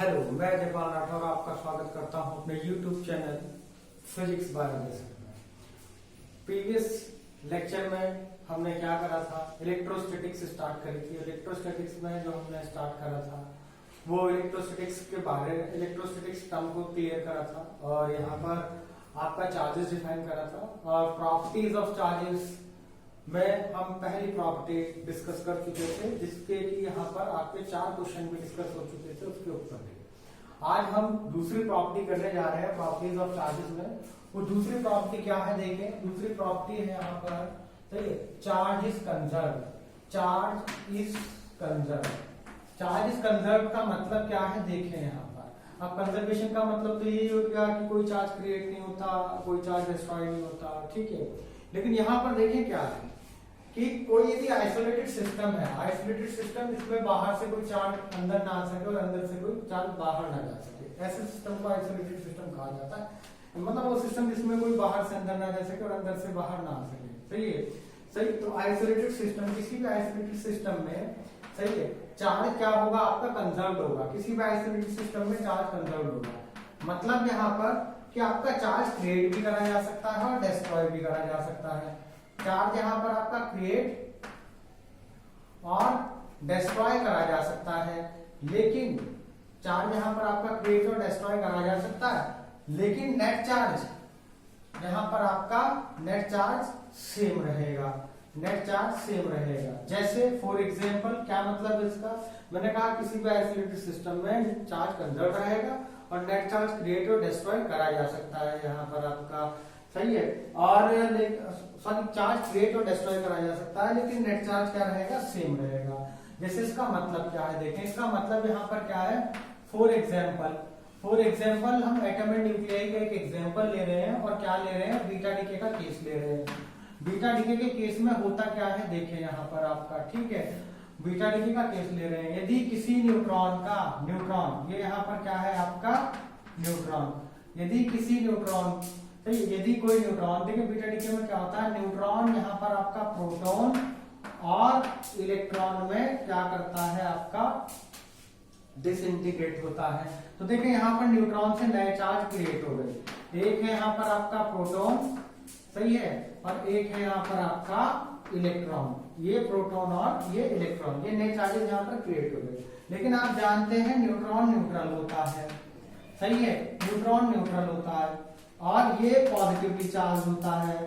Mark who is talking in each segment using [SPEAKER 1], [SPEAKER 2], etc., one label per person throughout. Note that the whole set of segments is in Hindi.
[SPEAKER 1] हेलो, मैं जयपाल राठौर आपका स्वागत करता हूं अपने YouTube चैनल फिजिक्स बायोलॉजी में। प्रीवियस लेक्चर में हमने क्या करा था, इलेक्ट्रोस्टैटिक्स स्टार्ट करी थी। इलेक्ट्रोस्टैटिक्स में जो हमने स्टार्ट करा था वो इलेक्ट्रोस्टैटिक्स के बारे में इलेक्ट्रोस्टैटिक्स टर्म को क्लियर करा था और यहाँ पर आपका चार्जेस डिफाइन करा था और प्रॉपर्टीज ऑफ चार्जेस में हम पहली प्रॉपर्टी डिस्कस कर चुके थे, जिसके कि यहाँ पर आपके 4 क्वेश्चन भी डिस्कस हो चुके थे उसके ऊपर। आज हम दूसरी प्रॉपर्टी करने जा रहे हैं प्रॉपर्टीज ऑफ चार्जेस में। वो दूसरी प्रॉपर्टी क्या है देखें। दूसरी प्रॉपर्टी है यहाँ पर, सही, charge is conserve. Charge is conserve. Charge is conserve का मतलब क्या है देखें यहाँ पर। अब कंजर्वेशन का मतलब तो यही हो गया कि कोई चार्ज क्रिएट नहीं होता, कोई चार्ज डिस्ट्रॉय नहीं होता, ठीक है। लेकिन यहाँ पर देखें क्या है कि कोई यदि आइसोलेटेड सिस्टम है, आइसोलेटेड सिस्टम, इसमें बाहर से कोई चार्ज अंदर ना आ सके और अंदर से कोई चार्ज बाहर ना जा सके, ऐसे सिस्टम को आइसोलेटेड सिस्टम कहा जाता है। मतलब वो सिस्टम जिसमें कोई बाहर से अंदर ना जा सके और अंदर से बाहर ना आ सके, सही है। सही, तो आइसोलेटेड सिस्टम, किसी भी आइसोलेटेड सिस्टम में, सही है, चार्ज क्या होगा आपका, कंजर्व होगा। किसी भी आइसोलेटेड सिस्टम में चार्ज कंजर्व होगा। मतलब यहाँ पर कि आपका चार्ज क्रिएट भी करा जा सकता है और डिस्ट्रॉय भी करा जा सकता है। चार्ज यहाँ पर आपका क्रिएट और डिस्ट्रॉय करा जा सकता है, लेकिन चार्ज यहाँ पर आपका क्रिएट और डिस्ट्रॉय करा जा सकता है, लेकिन नेट चार्ज यहाँ पर आपका नेट चार्ज सेम रहेगा। नेट चार्ज सेम रहेगा। जैसे फॉर एग्जांपल, क्या मतलब इसका, मैंने कहा किसी भी आइसोलेटेड सिस्टम में चार्ज कंजर्व रहेगा और नेट चार्ज क्रिएट और डिस्ट्रॉय करा जा सकता है यहाँ पर आपका, सही है। और सॉरी, चार्ज क्रिएट और डिस्ट्रॉय करा जा सकता है, लेकिन नेट चार्ज क्या रहेगा, सेम रहेगा। जैसे इसका मतलब क्या है देखें। इसका मतलब यहाँ पर क्या है, फॉर एग्जाम्पल हम एटम एंड न्यूक्लियाई का एक एग्जाम्पल ले रहे हैं और क्या ले रहे हैं, बीटा डीके का केस ले रहे हैं। बीटा डीके के केस में होता क्या है देखें यहाँ पर आपका, ठीक है। बीटा डीके का केस ले रहे हैं। यदि किसी न्यूट्रॉन, ये यहाँ पर क्या है आपका न्यूट्रॉन, यदि किसी न्यूट्रॉन, यदि कोई न्यूट्रॉन, देखिए बीटा डीके में क्या होता है, न्यूट्रॉन यहाँ पर आपका प्रोटॉन और इलेक्ट्रॉन में क्या करता है आपका, डिसइंटीग्रेट होता है। तो देखिए यहाँ पर न्यूट्रॉन से नए चार्ज क्रिएट हो गए। एक है यहाँ पर आपका प्रोटॉन, सही है, और एक है यहाँ पर आपका इलेक्ट्रॉन। ये प्रोटॉन और ये इलेक्ट्रॉन, ये नए चार्जेस यहाँ पर क्रिएट हो गए। लेकिन आप जानते हैं न्यूट्रॉन न्यूट्रल होता है, सही है, न्यूट्रॉन न्यूट्रल होता है और ये पॉजिटिवली चार्ज होता है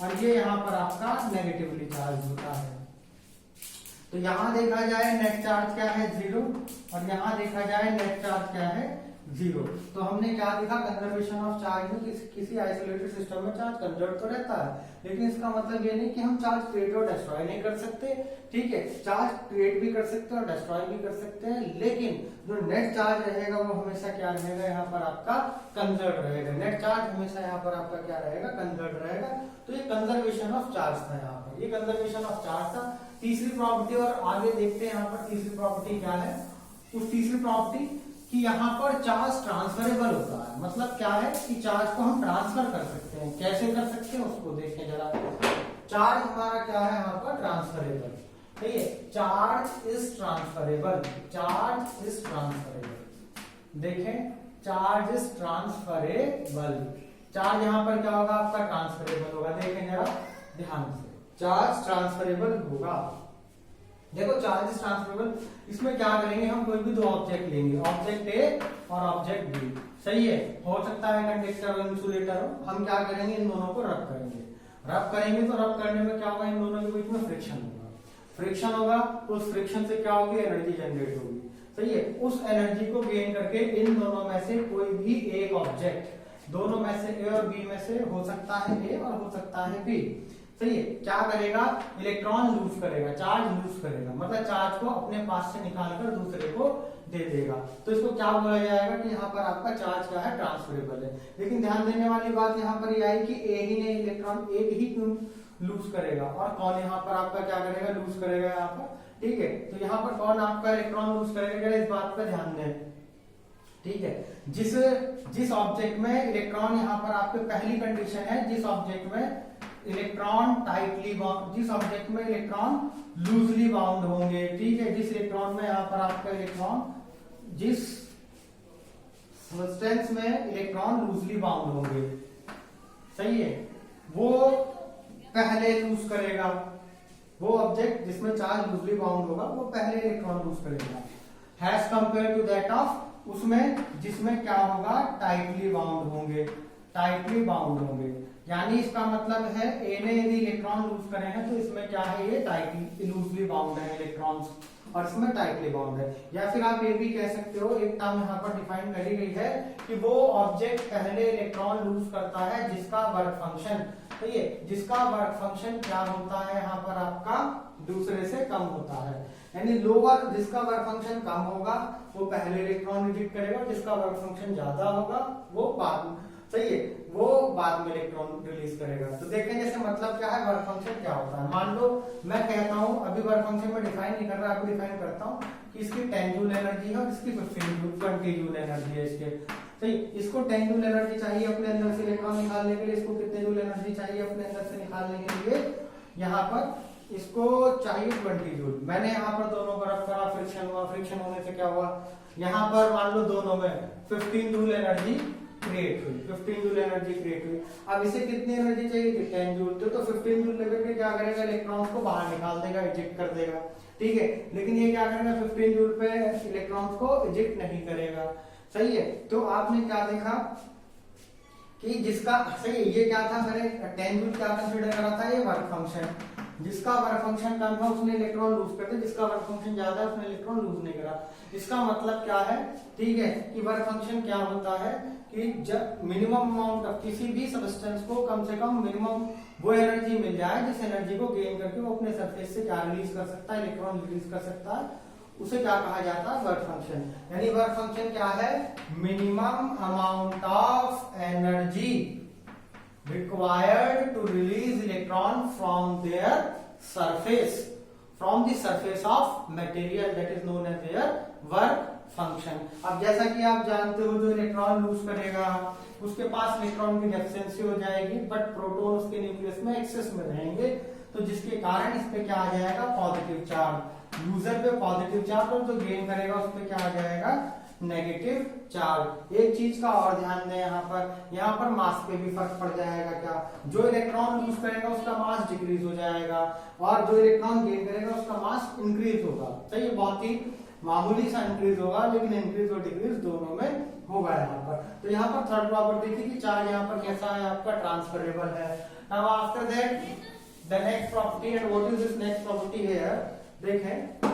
[SPEAKER 1] और ये यहाँ पर आपका नेगेटिवली चार्ज होता है। तो यहां देखा जाए नेट चार्ज क्या है, 0, और यहां देखा जाए नेट चार्ज क्या है, 0। तो हमने क्या देखा, कंजर्वेशन ऑफ चार्ज में किसी आइसोलेटेड सिस्टम में चार्ज कंजर्व तो रहता है, लेकिन इसका मतलब ये नहीं कि हम चार्ज क्रिएट और डिस्ट्रॉय नहीं कर सकते, ठीक है। चार्ज क्रिएट भी कर सकते हैं और डिस्ट्रॉय भी कर सकते हैं, लेकिन जो नेट चार्ज रहेगा वो हमेशा क्या रहेगा, यहाँ पर आपका कंजर्व रहेगा। नेट चार्ज हमेशा यहाँ पर आपका क्या रहेगा, कंजर्व रहेगा। तो ये कंजर्वेशन ऑफ चार्ज था, यहाँ पर ये कंजर्वेशन ऑफ चार्ज था। तीसरी प्रॉपर्टी, और आगे देखते हैं यहाँ पर तीसरी प्रॉपर्टी क्या है। उस तीसरी प्रॉपर्टी कि यहाँ पर चार्ज ट्रांसफरेबल होता है। मतलब क्या है कि चार्ज को हम ट्रांसफर कर सकते हैं। कैसे कर सकते हैं उसको देखें जरा। चार्ज हमारा क्या है यहाँ पर, ट्रांसफरेबल, ठीक है। Charge is transferable, charge is transferable. देखें, चार्ज इज ट्रांसफरेबल। चार्ज यहाँ पर क्या होगा आपका, ट्रांसफरेबल होगा। देखें जरा ध्यान से, चार्ज ट्रांसफरेबल होगा। देखो चार्ज इज ट्रांसफरेबल, इसमें क्या करेंगे हम, कोई भी 2 ऑब्जेक्ट लेंगे, ऑब्जेक्ट ए और ऑब्जेक्ट बी, सही है। हो सकता है कंडक्टर और इंसुलेटर हो। हम क्या करेंगे, इन दोनों को रब करेंगे। रब करेंगे तो रब करने में क्या होगा, इन दोनों के बीच में फ्रिक्शन होगा। फ्रिक्शन होगा तो उस फ्रिक्शन से क्या होगी, एनर्जी जनरेट होगी, सही है। उस एनर्जी को गेन करके इन दोनों में से कोई भी एक ऑब्जेक्ट, दोनों में से ए और बी में से हो सकता है ए और हो सकता है बी, सही है, क्या करेगा, इलेक्ट्रॉन लूज करेगा, चार्ज लूज करेगा। मतलब चार्ज को अपने पास से निकालकर दूसरे को दे देगा। तो इसको क्या बोला जाएगा कि यहाँ पर आपका चार्ज क्या है, ट्रांसफरेबल है। लेकिन ध्यान देने वाली बात यहाँ पर यह आई कि ए ही नहीं, इलेक्ट्रॉन एक ही क्यों लूज करेगा, और कौन यहाँ पर आपका क्या करेगा, लूज करेगा यहाँ पर, ठीक है। तो यहाँ पर कौन आपका इलेक्ट्रॉन लूज करेगा, इस बात पर ध्यान दें, ठीक है। जिस ऑब्जेक्ट में इलेक्ट्रॉन, यहाँ पर आपके पहली कंडीशन है, जिस ऑब्जेक्ट में इलेक्ट्रॉन टाइटली बाउंड, जिस ऑब्जेक्ट में इलेक्ट्रॉन लूजली बाउंड होंगे, ठीक है। जिस इलेक्ट्रॉन में यहाँ पर आपका इलेक्ट्रॉन जिस सब्सटेंस में इलेक्ट्रॉन लूजली बाउंड होंगे, सही है, वो पहले लूज करेगा। वो ऑब्जेक्ट जिसमें चार्ज लूजली बाउंड होगा वो पहले इलेक्ट्रॉन लूज करेगा, has compare to that of उसमें जिसमें क्या होगा, टाइटली बाउंड होंगे, टाइटली बाउंड होंगे। यानी इसका मतलब है ए ने यदि इलेक्ट्रॉन लूज करे हैं तो इसमें क्या है, ये टाइटली लूजली बाउंड है इलेक्ट्रॉन्स, और इसमें टाइटली बाउंड है। या फिर आप ये भी कह सकते हो, एक टर्म यहाँ पर डिफाइन करी गई है कि वो ऑब्जेक्ट पहले इलेक्ट्रॉन लूज करता है जिसका वर्क फंक्शन, तो ये जिसका वर्क फंक्शन क्या होता है यहाँ पर आपका दूसरे से कम होता है। यानी लोअर, जिसका वर्क फंक्शन कम होगा वो पहले इलेक्ट्रॉन रिजेक्ट करेगा, जिसका वर्क फंक्शन ज्यादा होगा वो बाद में, सही है, वो बाद में इलेक्ट्रॉन रिलीज करेगा। तो देखें जैसे मतलब क्या है, वर्क फंक्शन क्या होता है। मान लो मैं कहता हूं, अभी वर्क फंक्शन में डिफाइन नहीं कर रहा, अभी डिफाइन करता हूं कि इसकी 10 जूल एनर्जी है और इसकी 20 जूल एनर्जी है इसके, सही। इसको 10 जूल एनर्जी चाहिए अपने अंदर से इलेक्ट्रॉन निकालने के लिए, इसको कितने जूल एनर्जी चाहिए अपने अंदर से निकालने के लिए, यहाँ पर इसको चाहिए 20 जूल। मैंने यहाँ पर दोनों तरफ करा, फ्रिक्शन हुआ, फ्रिक्शन होने से क्या हुआ, यहाँ पर मान लो दोनों में 15 जूल एनर्जी क्रिएट हुई, 15 जूल एनर्जी क्रिएट हुई। अब इसे कितनी एनर्जी चाहिए थी, 10 जूल। तो 15 जूल लेकर के क्या करेगा, इलेक्ट्रॉन्स को बाहर निकाल देगा, इजेक्ट कर देगा, ठीक है। लेकिन ये क्या करेगा, 15 जूल पे इलेक्ट्रॉन्स को इजेक्ट नहीं करेगा, सही है। तो आपने क्या देखा कि जिसका, सही है, ये क्या था, मैंने 10 जूल क्या कंसीडर करा था, ये वर्क फंक्शन, जिसका वर्क फंक्शन कम था उसने इलेक्ट्रॉन लूज कर दिया, जिसका वर्क फंक्शन ज्यादा है उसने इलेक्ट्रॉन लूज नहीं करा। इसका मतलब क्या है, ठीक है, कि वर्क फंक्शन क्या होता है कि जब मिनिमम अमाउंट ऑफ किसी भी सब्सटेंस को कम से कम मिनिमम वो एनर्जी मिल जाए जिस एनर्जी को गेन करके वो अपने सरफेस से क्या रिलीज कर सकता है, इलेक्ट्रॉन रिलीज कर सकता है, उसे क्या कहा जाता है, वर्क फंक्शन। यानी वर्क फंक्शन क्या है, minimum amount of energy required to release electron from their surface, from the surface of material, that is known as their work function। अब जैसा कि आप जानते हो जो इलेक्ट्रॉन लूज करेगा उसके पास इलेक्ट्रॉन की डेफिशिएंसी हो जाएगी, बट प्रोटॉन उसके न्यूक्लियस में एक्सेस में रहेंगे, तो जिसके कारण इस पे क्या आ जाएगा, पॉजिटिव चार्ज। यूजर पे पॉजिटिव चार्ज और जो गेन करेगा उस पे क्या आ जाएगा, नेगेटिव चार्ज। एक चीज का और ध्यान दें, यहाँ पर मास पे भी फर्क पड़ जाएगा। क्या, जो इलेक्ट्रॉन लूज करेगा उसका मास डिक्रीज हो जाएगा और जो इलेक्ट्रॉन गेन करेगा उसका मास इंक्रीज होगा, सही, बहुत ही मामूली सा इंक्रीज होगा, लेकिन इंक्रीज और डिक्रीज दोनों में होगा यहाँ पर। तो यहाँ पर थर्ड प्रॉपर्टी थी कि चार्ज यहाँ पर कैसा है आपका, ट्रांसफरेबल है। Now after that the next property, and what is this next property here, देखें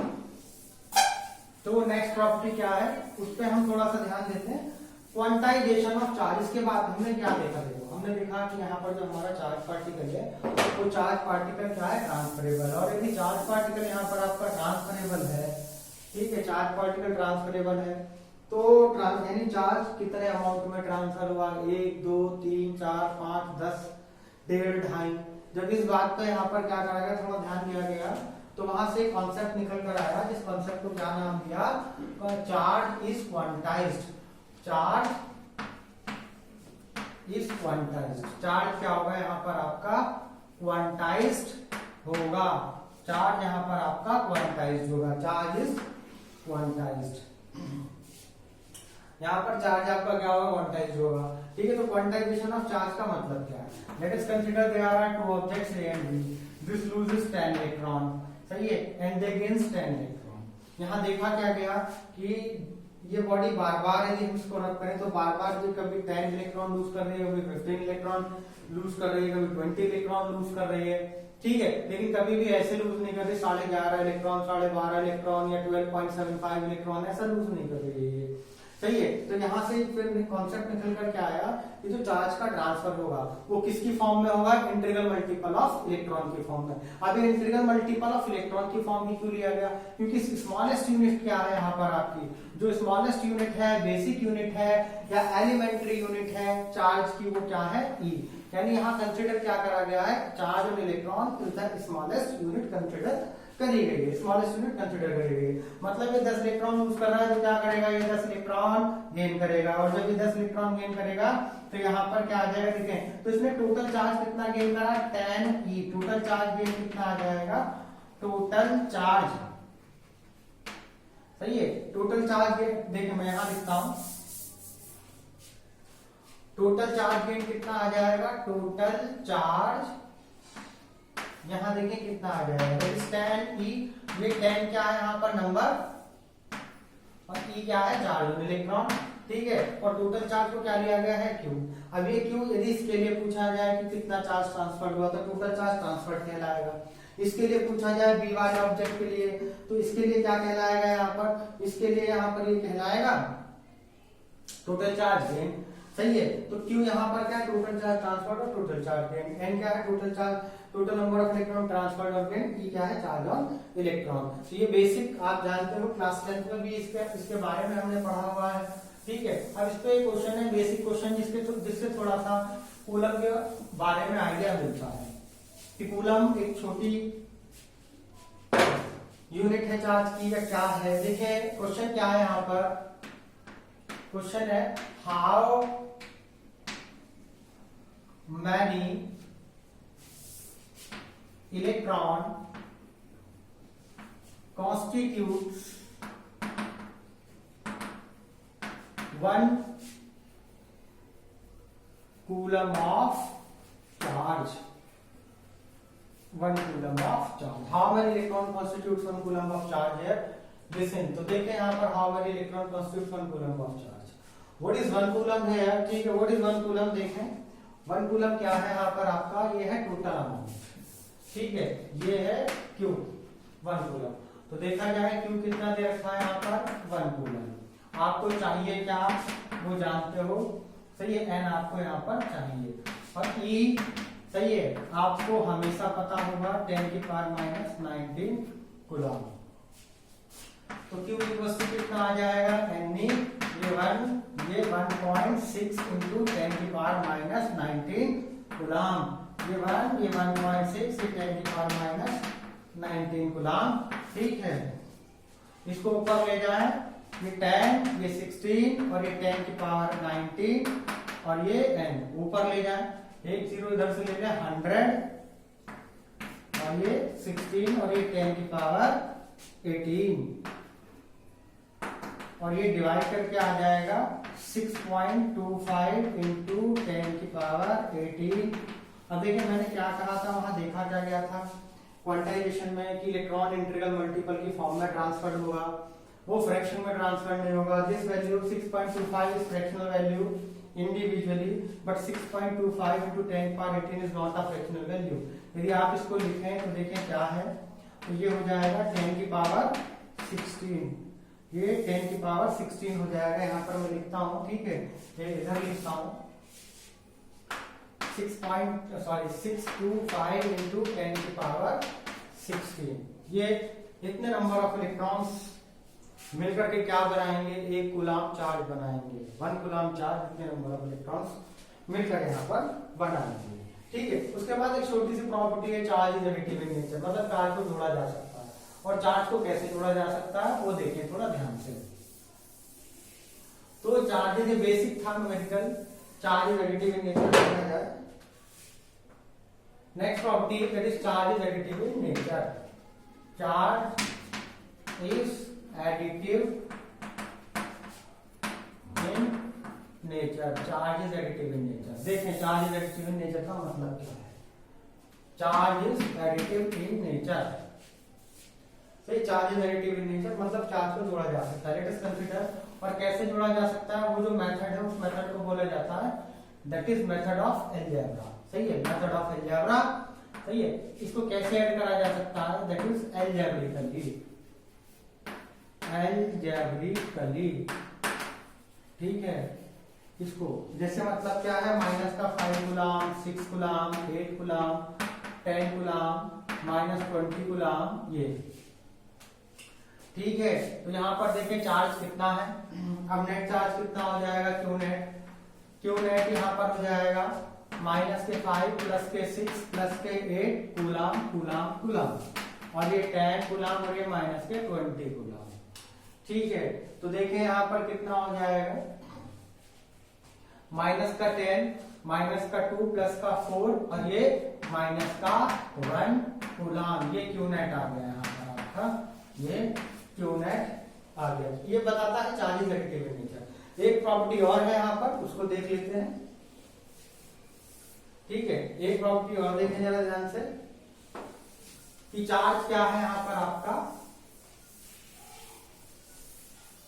[SPEAKER 1] तो नेक्स्ट प्रॉपर्टी क्या है उस पर हम थोड़ा सा ध्यान देते हैं, क्वांटाइजेशन ऑफ चार्ज। इसके बाद हमने क्या देखा, देखो हमने देखा कि यहाँ पर जो हमारा चार्ज पार्टिकल है वो चार्ज पार्टिकल क्या है, ट्रांसफरेबल। और यदि चार्ज पार्टिकल यहाँ पर आपका ट्रांसफरेबल है, ठीक है, चार्ज पार्टिकल ट्रांसफरेबल है, तो यानी चार्ज कितने अमाउंट में ट्रांसफर हुआ, 1 2 3 4 5 10 1.5 2.5। जब इस बात पर यहाँ पर क्या करा गया, थोड़ा ध्यान दिया गया, तो वहां से कॉन्सेप्ट निकल कर आया, जिस कॉन्सेप्ट को क्या नाम दिया, charge is quantized. Charge is quantized. Charge क्या होगा यहाँ पर आपका, क्वांटाइज्ड होगा। चार्ज यहाँ पर आपका क्वांटाइज्ड होगा, चार्ज इज क्वांटाइज्ड। यहाँ पर चार्ज आपका क्या होगा, क्वांटाइज्ड होगा, ठीक है। तो क्वांटाइजेशन ऑफ चार्ज का मतलब क्या है, let us consider there are two objects A and B, this loses 10 electron, सही है, एंड दे गेन्स 10 इलेक्ट्रॉन। यहाँ देखा क्या गया कि ये बॉडी बार बार यदि हम इसको रख करें तो बार बार जो कभी 10 इलेक्ट्रॉन लूज कर रही है, कभी 15 इलेक्ट्रॉन लूज कर रही है, कभी 20 इलेक्ट्रॉन लूज कर रही है, ठीक है। लेकिन कभी भी ऐसे लूज नहीं कर रही 11.5 इलेक्ट्रॉन, 12.5 इलेक्ट्रॉन या 12.75 इलेक्ट्रॉन, ऐसा लूज नहीं कर रही है, सही है। तो यहाँ से फिर कॉन्सेप्ट निकल कर क्या आया कि जो चार्ज का ट्रांसफर होगा वो किसकी फॉर्म में होगा, इंटीग्रल मल्टीपल ऑफ इलेक्ट्रॉन की फॉर्म में। अब ये इंटीग्रल मल्टीपल ऑफ इलेक्ट्रॉन की फॉर्म ही क्यों लिया गया, क्योंकि स्मॉलेस्ट यूनिट क्या है यहाँ पर आपकी, जो स्मॉलेस्ट यूनिट है, बेसिक यूनिट है या एलिमेंट्री यूनिट है चार्ज की, वो क्या है, ई। यानी यहाँ कंसिडर क्या करा गया है, charge of electron is the smallest unit consider करी गई है, स्मॉलेस्ट यूनिट कंसिडर करी गई है। मतलब ये 10 इलेक्ट्रॉन यूज कर रहा है तो क्या करेगा, ये 10 इलेक्ट्रॉन गेन करेगा, और जब ये 10 इलेक्ट्रॉन गेन करेगा तो यहाँ पर क्या आ जाएगा, देखें तो इसने टोटल चार्ज कितना गेन करा, 10 ई। टोटल चार्ज गेन कितना आ जाएगा, टोटल चार्ज सही है। टोटल चार्ज गेन देखिए मैं यहां लिखता हूं, टोटल चार्ज गेन कितना आ जाएगा, टोटल चार्ज यहां देखिए कितना आ जाएगा, 10 E, ये 10 क्या है यहाँ पर नंबर और E क्या है चार्ज इलेक्ट्रॉन, ठीक है। और टोटल चार्ज को क्या लिया गया है Q। अब ये Q यदि इसके लिए पूछा जाए कि कितना चार्ज ट्रांसफर हुआ तो टोटल चार्ज ट्रांसफर कहलाएगा। इसके लिए पूछा जाए B वाले ऑब्जेक्ट के लिए तो इसके लिए क्या कहलाएगा यहाँ पर, इसके लिए यहाँ पर ये कहलाएगा टोटल चार्ज गेन, सही है। तो Q यहाँ पर क्या है, टोटल चार्ज ट्रांसफर और टोटल चार्ज गेन। N क्या है, total charge, total number of electron transfer और गेन। E क्या है, चार्ज ऑन इलेक्ट्रॉन। तो ये बेसिक आप जानते हो, क्लास 10 में भी इसके बारे में हमने पढ़ा हुआ है, ठीक है। अब इस पे एक क्वेश्चन है, बेसिक क्वेश्चन, जिससे थोड़ा सा कूलम के बारे में आइडिया मिलता है कि कूलम एक छोटी यूनिट है चार्ज की या क्या है। देखिए क्वेश्चन क्या है यहाँ पर, क्वेश्चन है how many electron constitutes 1 coulomb of charge, 1 coulomb of charge. How many electron constitutes 1 coulomb of charge here? Listen, तो देखें यहाँ पर how many electron constitutes 1 coulomb of charge. What is 1 coulomb है यार, ठीक है। What is 1 coulomb देखें, 1 coulomb क्या है यहाँ पर आपका, ये है टोटल अमाउंट, ठीक है। ये है Q 1 coulomb। तो देखा जाए Q कितना दे रखा है यहाँ पर 1 coulomb। आपको चाहिए क्या, वो जानते हो, सही है। N आपको यहाँ पर चाहिए और E, सही है, आपको हमेशा पता होगा 10 की पावर माइनस 19 कूलम। तो Q इक्वल टू कितना आ जाएगा, Ne, ये 1.6 इंटू 10 की पावर माइनस 19 कूलम। ये 1.6, ये 10 की पावर माइनस 19 कूलम, ठीक है। इसको ऊपर ले जाए, ये 10, ये 16 और ये 10 की पावर 19 और ये n ऊपर ले जाए, एक जीरो इधर से ले जाए 100 और ये 16 और ये 10 की पावर 18 और ये डिवाइड करके आ जाएगा 6.25 इंटू 10 की पावर 18। अब देखिए मैंने क्या कहा था, वहां देखा क्या गया था क्वांटाइजेशन में कि इलेक्ट्रॉन इंटीग्रल मल्टीपल की फॉर्म में ट्रांसफर होगा, वो फ्रैक्शन में ट्रांसफर नहीं होगा। This value 6.25 is fractional value individually, but 6.25 into 10 power 18 is not a fractional value. यदि आप इसको लिखें तो देखें क्या है, तो ये हो जाएगा 10 की पावर 16, ये 10 की पावर 16 हो जाएगा। यहाँ पर मैं लिखता हूँ, ठीक है, ये इधर लिखता हूँ 625 into 10 की पावर 16। ये इतने नंबर ऑफ इलेक्ट्रॉन्स मिलकर के क्या बनाएंगे, एक कूलम चार्ज बनाएंगे। 1 कूलम चार्ज इतने नंबर ऑफ इलेक्ट्रॉन्स मिलकर यहाँ पर बनाएंगे, ठीक है। उसके बाद एक छोटी सी प्रॉपर्टी है, charge is additive in nature, मतलब चार्ज को जोड़ा जा सकता है। और चार्ज को कैसे जोड़ा जा सकता है वो देखें थोड़ा ध्यान से। तो चार्ज इज ए बेसिक था numerical, charge is additive in nature देखा जाए। Next property that is charge is additive in nature, charge is additive in nature, charge is additive in nature. देखें charge is additive in nature का मतलब क्या है, charge is additive in nature, सही। Charge is additive in nature मतलब चार्ज को जोड़ा जा सकता है। लेट अस कंसीडर, और कैसे जोड़ा जा सकता है, वो जो मेथड है उस मेथड को बोला जाता है that is method of algebra, सही है, मेथड ऑफ अलजेब्रा, सही है। इसको कैसे ऐड करा जा सकता है, दैट इज अलजेब्रिकली, अलजेब्रिकली, ठीक है। इसको जैसे मतलब क्या है, माइनस का 5 coulomb, 6 coulomb, 8 coulomb, 10 coulomb, minus 20 coulomb, ये, ठीक है। तो यहाँ पर देखें चार्ज कितना है, अब नेट चार्ज कितना हो जाएगा, क्यू नेट, क्यू नेट यहाँ पर हो जाएगा माइनस के 5 प्लस के 6 प्लस के 8 कूलम कूलम कूलम, और ये 10 कूलम और ये माइनस के 20 कूलम, ठीक है। तो देखें यहाँ पर कितना हो जाएगा, माइनस का 10, माइनस का 2 प्लस का 4 और ये माइनस का 1 कूलम, ये क्यू नेट आ गया यहाँ पर आपका, ये क्यू नेट आ गया। ये बताता है charge is additive in nature. एक प्रॉपर्टी और है यहाँ पर, उसको देख लेते हैं। ठीक है, एक प्रॉपर्टी और देखें जरा ध्यान से कि चार्ज क्या है यहाँ पर आपका।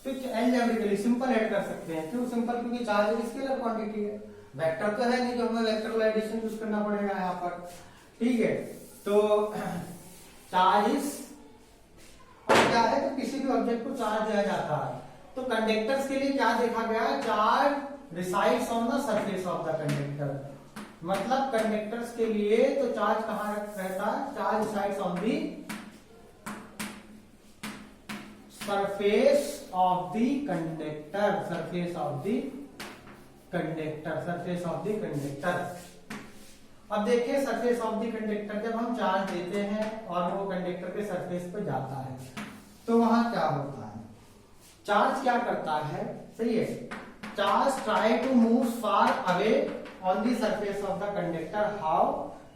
[SPEAKER 1] तो एल्जेब्रिकली सिंपल ऐड कर सकते हैं। क्यों सिंपल? क्योंकि चार्ज एक स्केलर क्वांटिटी है, वेक्टर तो है नहीं जो हमें वेक्टर एडिशन यूज करना पड़ेगा यहाँ पर। ठीक है, तो चार्ज इज, और क्या है, तो किसी भी ऑब्जेक्ट को चार्ज दिया जाता है। तो कंडक्टर्स के लिए क्या देखा गया? Charge resides on the surface of the conductor. मतलब कंडक्टर्स के लिए तो चार्ज कहां रहता है? Charge resides on the surface of the conductor, surface of the conductor, surface of the conductor. अब देखिए सरफेस ऑफ द कंडक्टर, जब हम चार्ज देते हैं और वो कंडक्टर के सरफेस पे जाता है तो वहां क्या होता है? चार्ज क्या करता है? सही है, charge try to move far away on the surface of the conductor. How?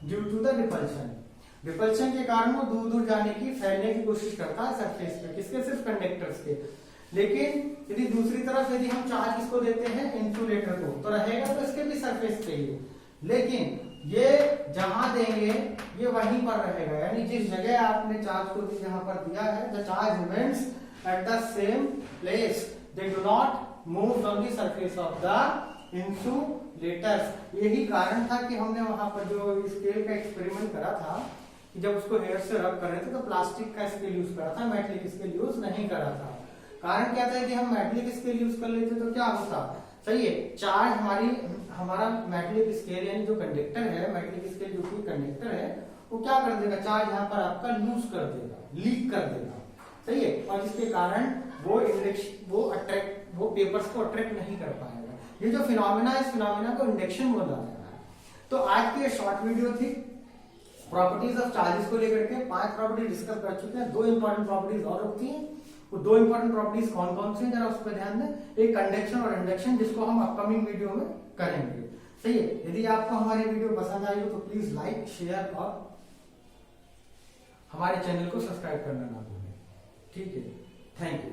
[SPEAKER 1] Due to the repulsion. Repulsion के कारण वो दूर दूर जाने की, फैलने की कोशिश करता है सरफेस पे। किसके? सिर्फ कंडक्टर्स के। लेकिन यदि दूसरी तरफ यदि हम चार्ज किसको देते हैं? इंसुलेटर को, तो रहेगा तो इसके भी सरफेस पे ही। लेकिन ये जहां देंगे ये वहीं पर रहेगा, यानी जिस जगह आपने चार्ज को यहाँ पर दिया है, the charge remains at the same place, they do not move on the surface of the insulators. यही कारण था कि हमने वहां पर जो स्केल का एक्सपेरिमेंट करा था कि जब उसको हेयर से रब कर रहे थे तो प्लास्टिक का स्केल यूज करा था, मेटलिक स्केल यूज नहीं करा था। कारण क्या था कि हम मेटलिक स्केल यूज कर लेते तो क्या होता? सही है, चार्ज हमारा मेटलिक स्केल यानी जो कंडक्टर है, मेटलिक स्केल जो कि कंडक्टर है, वो क्या कर देगा? चार्ज यहाँ पर आपका लूज कर देगा, लीक कर देगा। सही है, और जिसके कारण वो पेपर्स को अट्रैक्ट नहीं कर पाएगा। ये जो फिनोमेना है, इस फिनोमेना को इंडक्शन बोला जाता है। तो आज की ये शॉर्ट वीडियो थी प्रॉपर्टीज ऑफ चार्जेस को लेकर के। 5 प्रॉपर्टी डिस्कस कर चुके हैं, 2 इंपॉर्टेंट प्रॉपर्टीज और होती हैं। वो 2 इंपॉर्टेंट प्रॉपर्टीज कौन कौन सी हैं जरा उस पर ध्यान दें। एक कंडक्शन और इंडक्शन, जिसको हम अपकमिंग वीडियो में करेंगे। सही है, यदि आपको हमारी वीडियो पसंद आई हो तो प्लीज लाइक, शेयर और हमारे चैनल को सब्सक्राइब करना ना भूलें। ठीक है, थैंक यू।